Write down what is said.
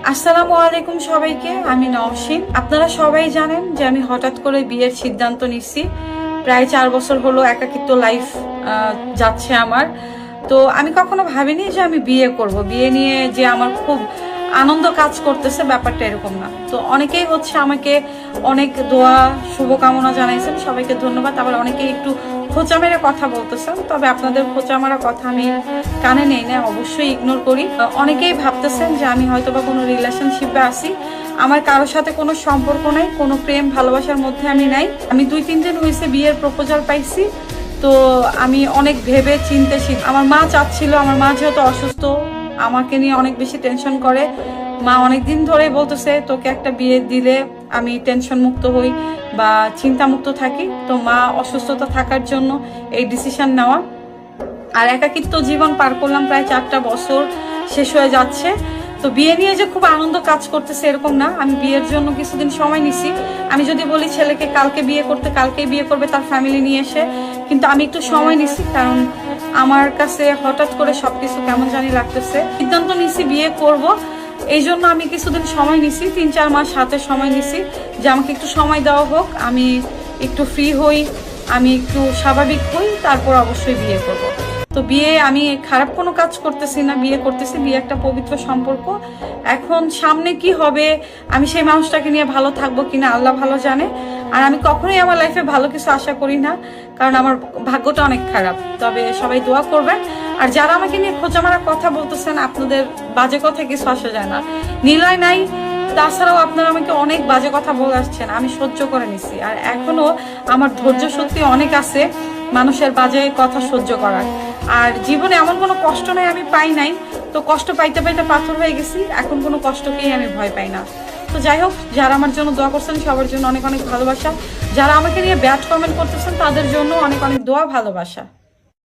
আসসালামু আলাইকুম সবাইকে। আমি নওশিন। আপনারা সবাই জানেন যে আমি হঠাৎ করে বিয়ের সিদ্ধান্ত নিচ্ছি। প্রায় 4 বছর হলো একাকিত্ব লাইফ যাচ্ছে আমার। তো আমি কখনো ভাবিনি যে আমি বিয়ে করব। বিয়ে নিয়ে যে আমার খুব আনন্দ কাজ করতেছে ব্যাপারটা এরকম না। তো অনেকেই আমাকে অনেক দোয়া শুভকামনা জানাইছেন, সবাইকে ধন্যবাদ। আবার অনেকেই একটু খোঁচা মেরে কথা বলতেছেন, তবে আপনাদের খোঁচা মারা কথা আমি কানে নেই না, অবশ্যই ইগনোর করি। অনেকেই ভাবতেছেন যে আমি হয়তো বা কোনো রিলেশনশিপে আছি, আমার কারোর সাথে কোনো সম্পর্ক নাই, কোনো প্রেম ভালোবাসার মধ্যে আমি নাই। আমি 2-3 দিন হয়েছে বিয়ের প্রপোজাল পাইছি। তো আমি অনেক ভেবে চিন্তে আমার মা চাচ্ছিল, আমার মা যেহেতু অসুস্থ, আমাকে নিয়ে অনেক বেশি টেনশন করে। মা অনেকদিন ধরেই বলতেছে তোকে একটা বিয়ে দিলে আমি টেনশন মুক্ত হই বা চিন্তা মুক্ত থাকি। তো মা অসুস্থতা থাকার জন্য এই ডিসিশন নেওয়া। আর একাকিত্ব জীবন পার করলাম, প্রায় 4টা বছর শেষ হয়ে যাচ্ছে। তো বিয়ে নিয়ে যে খুব আনন্দ কাজ করতেছে এরকম না। আমি বিয়ের জন্য কিছুদিন সময় নিছি। আমি যদি বলি ছেলেকে কালকে বিয়ে করতে, কালকেই বিয়ে করবে তার ফ্যামিলি নিয়ে এসে, কিন্তু আমি একটু সময় নিছি, কারণ আমার কাছে হঠাৎ করে সবকিছু কেমন জানি লাগতেছে। সিদ্ধান্ত নিছি বিয়ে করব, এই জন্য আমি কিছুদিন সময় নিছি, 3-4 মাস হাতে সময় নিছি যে আমাকে একটু সময় দেওয়া হোক, আমি একটু ফ্রি হই, আমি একটু স্বাভাবিক হই, তারপর অবশ্যই বিয়ে করব। তো বিয়ে আমি খারাপ কোনো কাজ করতেছি না, বিয়ে করতেছি। বিয়ে একটা পবিত্র সম্পর্ক। এখন সামনে কি হবে, আমি সেই মানুষটাকে নিয়ে ভালো থাকবো কিনা আল্লাহ ভালো জানে। আর আমি কখনোই আমার লাইফে ভালো কিছু আশা করি না, কারণ আমার ভাগ্যটা অনেক খারাপ। তবে সবাই দোয়া করবেন। আর যারা আমাকে নিয়ে খোঁচা মারা কথা বলতেছেন, আপনাদের বাজে কথা কিছু আসা যায় না, নিলয় নাই। তাছাড়াও আপনারা আমাকে অনেক বাজে কথা বলে আসছেন, আমি সহ্য করে নিছি। আর এখনো আমার ধৈর্য শক্তি অনেক আছে মানুষের বাজে কথা সহ্য করার। আর জীবনে এমন কোনো কষ্ট নাই আমি পাই নাই, তো কষ্ট পাইতে পাইতে পাথর হয়ে গেছি। এখন কোনো কষ্টকেই আমি ভয় পাই না। তো যাই হোক, যারা আমার জন্য দোয়া করছেন সবার জন্য অনেক অনেক ভালোবাসা। যারা আমাকে নিয়ে ব্যাড কমেন্ট করতেছেন তাদের জন্য অনেক অনেক দোয়া ভালোবাসা।